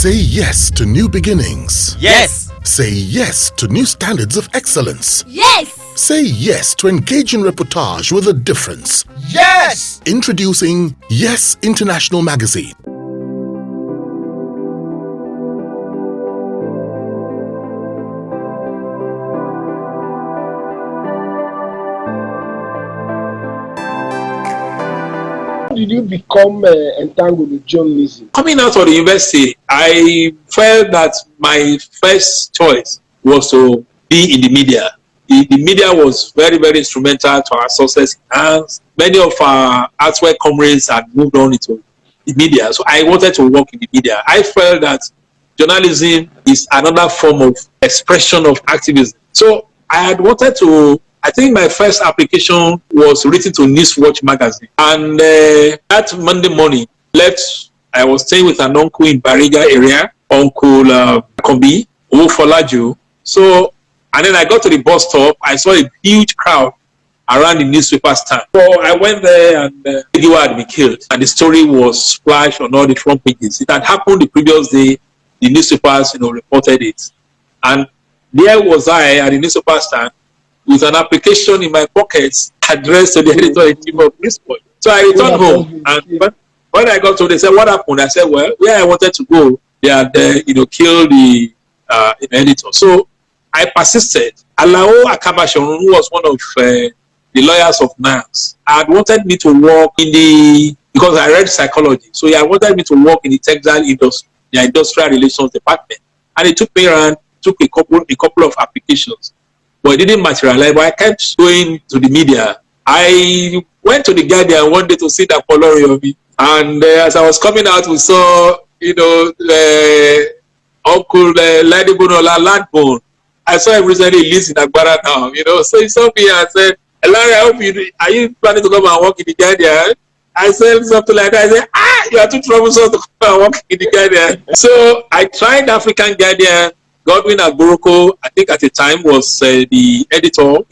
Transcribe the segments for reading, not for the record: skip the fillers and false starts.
Say yes to new beginnings. Yes. Say yes to new standards of excellence. Yes. Say yes to engaging reportage with a difference. Yes. Introducing Yes International Magazine. How did you become entangled with journalism? Coming out of the university, I felt that my first choice was to be in the media. The media was very, very instrumental to our success, and many of our artwork comrades had moved on into the media. So I wanted to work in the media. I felt that journalism is another form of expression of activism. So I had wanted to, I think my first application was written to Newswatch magazine. And that Monday morning, I was staying with an uncle in Bariga area, Uncle Kombi, Ofolaju. So, and then I got to the bus stop, I saw a huge crowd around the newspaper stand. So I went there and the video had been killed. And the story was splashed on all the front pages. It had happened the previous day, the newspapers, reported it. And there was I at the newspaper stand, with an application in my pockets addressed to the editor-in-chief of Newsport. So I returned home, and when I got to, they said, "What happened?" I said, "Well, where I wanted to go, they had, killed the editor." So I persisted. Alao Akabashon, who was one of the lawyers of NAS, had wanted me to work because I read psychology. So he had wanted me to work in the textile industry, the industrial relations department, and it took me around, took a couple of applications. But it didn't materialize. But I kept going to the media. I went to the Guardian one day to see that Polori. And as I was coming out, we saw, Uncle Ladibunola Landbone. I saw him recently, he lives in Agbara now, So he saw me and said, "Lanre, I hope are you planning to come and work in the Guardian?" I said something like that. I said, "You are too troublesome to come and work in the Guardian." So I tried African Guardian. Godwin Agboroko, I think at the time, was the editor.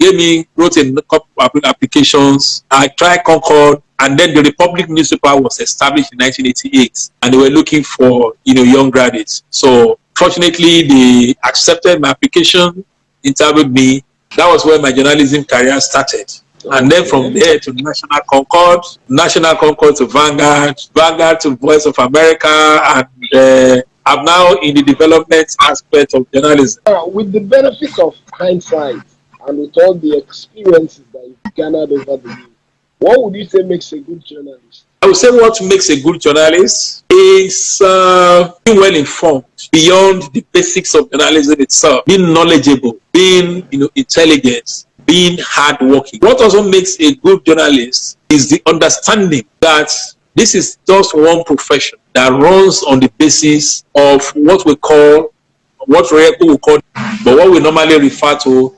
Wrote a couple of applications. I tried Concord, and then the Republic newspaper was established in 1988, and they were looking for young graduates. So fortunately, they accepted my application, interviewed me. That was where my journalism career started. And then from there to National Concord to Vanguard to Voice of America, and I'm now in the development aspect of journalism. With the benefit of hindsight and with all the experiences that you've garnered over the years, what would you say makes a good journalist? I would say what makes a good journalist is being well informed beyond the basics of journalism itself, being knowledgeable, being intelligent, being hardworking. What also makes a good journalist is the understanding that this is just one profession that runs on the basis of what we call, but what we normally refer to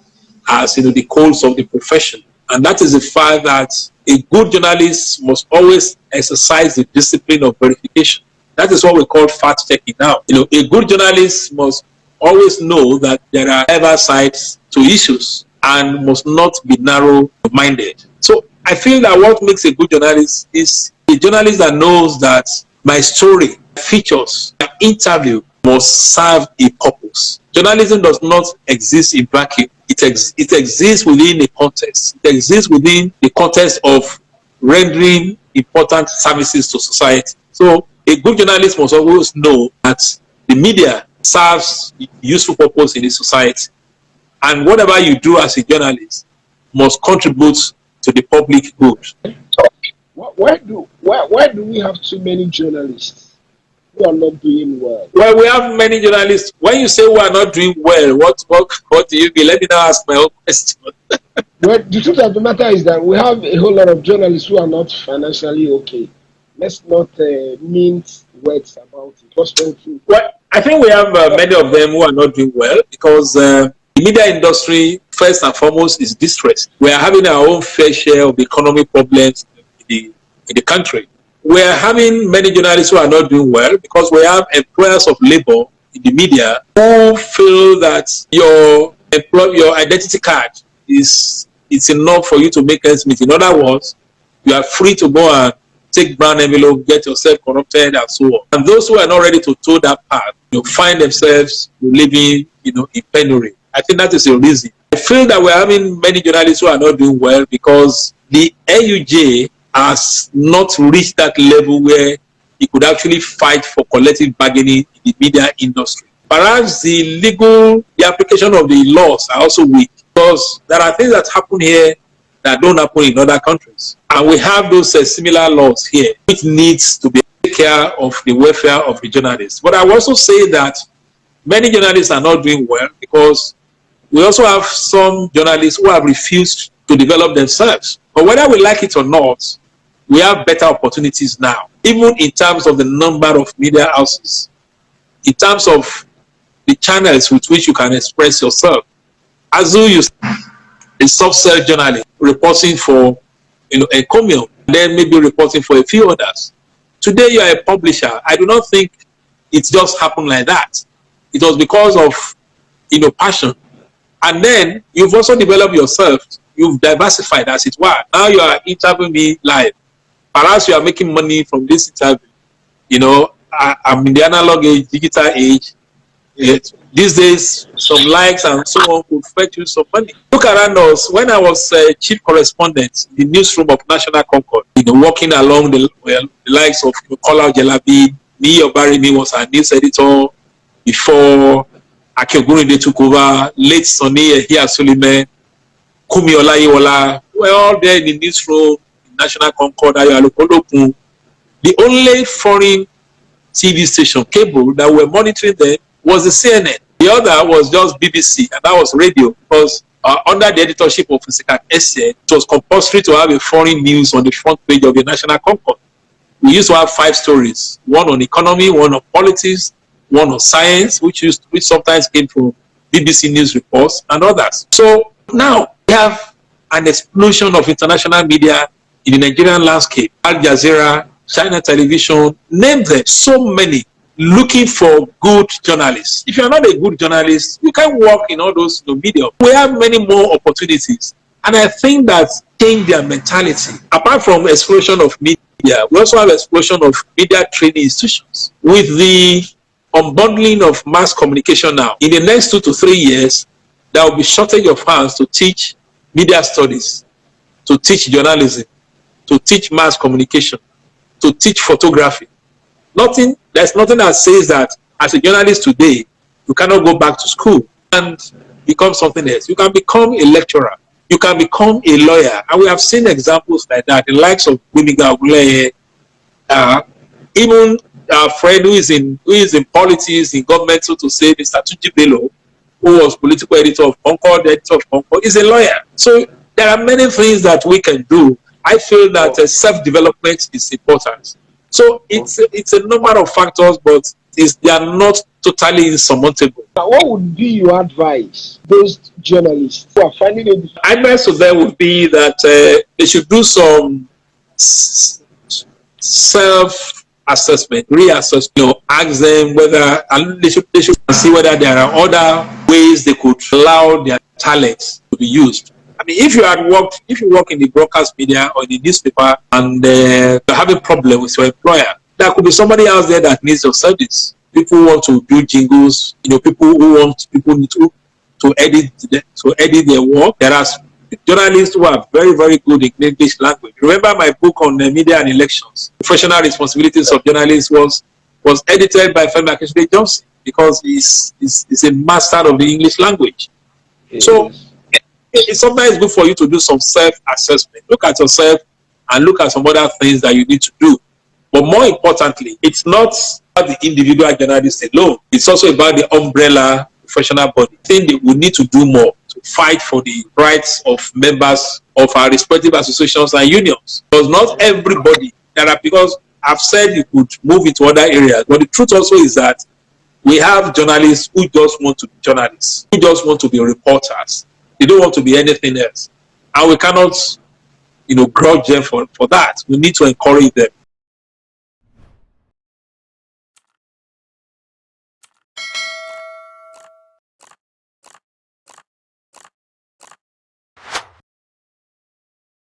as the codes of the profession. And that is the fact that a good journalist must always exercise the discipline of verification. That is what we call fact checking now. A good journalist must always know that there are other sides to issues and must not be narrow-minded. So I feel that what makes a good journalist is a journalist that knows that my story, features, my interview must serve a purpose. Journalism does not exist in vacuum. It exists within a context. It exists within the context of rendering important services to society. So a good journalist must always know that the media serves a useful purpose in the society. And whatever you do as a journalist must contribute to the public good. Why do we have too many journalists who are not doing well? Well, we have many journalists. When you say we are not doing well, what do you mean? Let me now ask my own question. Well, the truth of the matter is that we have a whole lot of journalists who are not financially okay. Let's not mince words about it. What's wrong with you? Well, I think we have many of them who are not doing well because the media industry, first and foremost, is distressed. We are having our own fair share of economic problems in the country. We are having many journalists who are not doing well because we have employers of labor in the media who feel that your identity card is enough for you to make ends meet. In other words, you are free to go and take brown envelope, get yourself corrupted, and so on. And those who are not ready to toe that path, find themselves living, in penury. I think that is the reason. I feel that we're having many journalists who are not doing well because the NUJ has not reached that level where it could actually fight for collective bargaining in the media industry. Perhaps the application of the laws are also weak because there are things that happen here that don't happen in other countries. And we have those similar laws here, which needs to be take care of the welfare of the journalists. But I will also say that many journalists are not doing well because we also have some journalists who have refused to develop themselves. But whether we like it or not, we have better opportunities now, even in terms of the number of media houses, in terms of the channels with which you can express yourself. As though you a soft-cell journalist reporting for Encomium, then maybe reporting for a few others. Today you are a publisher. I do not think it just happened like that. It was because of passion. And then you've also developed yourself. You've diversified, as it were. Now you are interviewing me live. Perhaps you are making money from this interview. I'm in the analog age, digital age. These days, some likes and so on could fetch you some money. Look around us. When I was chief correspondent in the newsroom of National Concord, working along the likes of Kola Jelabi, me Obarimi was our news editor before Akiogunide took over, late Sonny here Suleiman, Kumi Olayiwola, we're all there in the newsroom in National Concord. The only foreign TV station, cable, that were monitoring them was the CNN. The other was just BBC, and that was radio, because under the editorship of Mr. Essien, it was compulsory to have a foreign news on the front page of the National Concord. We used to have 5 stories, one on economy, one on politics, one on science, which sometimes came from BBC News reports, and others. So now we have an explosion of international media in the Nigerian landscape. Al Jazeera, China Television, name them, so many, looking for good journalists. If you're not a good journalist, you can work in all those media. We have many more opportunities. And I think that change their mentality. Apart from explosion of media, we also have explosion of media training institutions. With the unbundling of mass communication now, in the next 2 to 3 years, there will be shortage of hands to teach media studies, to teach journalism, to teach mass communication, to teach photography. There's nothing that says that as a journalist today, you cannot go back to school and become something else. You can become a lecturer. You can become a lawyer. And we have seen examples like that, the likes of Wimiga Oguleye, even our friend who is in politics, in government, so to say, Mr. Tunji Bello, who was political editor of Concord, is a lawyer. So there are many things that we can do. I feel that self-development is important. So it's a number of factors, but they are not totally insurmountable. Now, what would be your advice to those journalists who are finding it? Advice to them would be that they should do some self-assessment, reassessment. Ask them whether, and they should see whether there are other ways they could allow their talents to be used. I mean, if you work in the broadcast media or in the newspaper and you're having a problem with your employer, there could be somebody else there that needs your service. People who want to do jingles, people who want people to edit their work. There are journalists who are very, very good in English language. Remember my book on media and elections, Professional Responsibilities of Journalists, was edited by Femi Akindele Johnson because he's a master of the English language. So it's sometimes good for you to do some self-assessment. Look at yourself and look at some other things that you need to do. But more importantly, it's not about the individual journalist alone. It's also about the umbrella professional body. I think that we need to do more to fight for the rights of members of our respective associations and unions. Because not everybody, because I've said you could move into other areas, but the truth also is that we have journalists who just want to be journalists, who just want to be reporters. They don't want to be anything else. And we cannot, grudge them for that. We need to encourage them.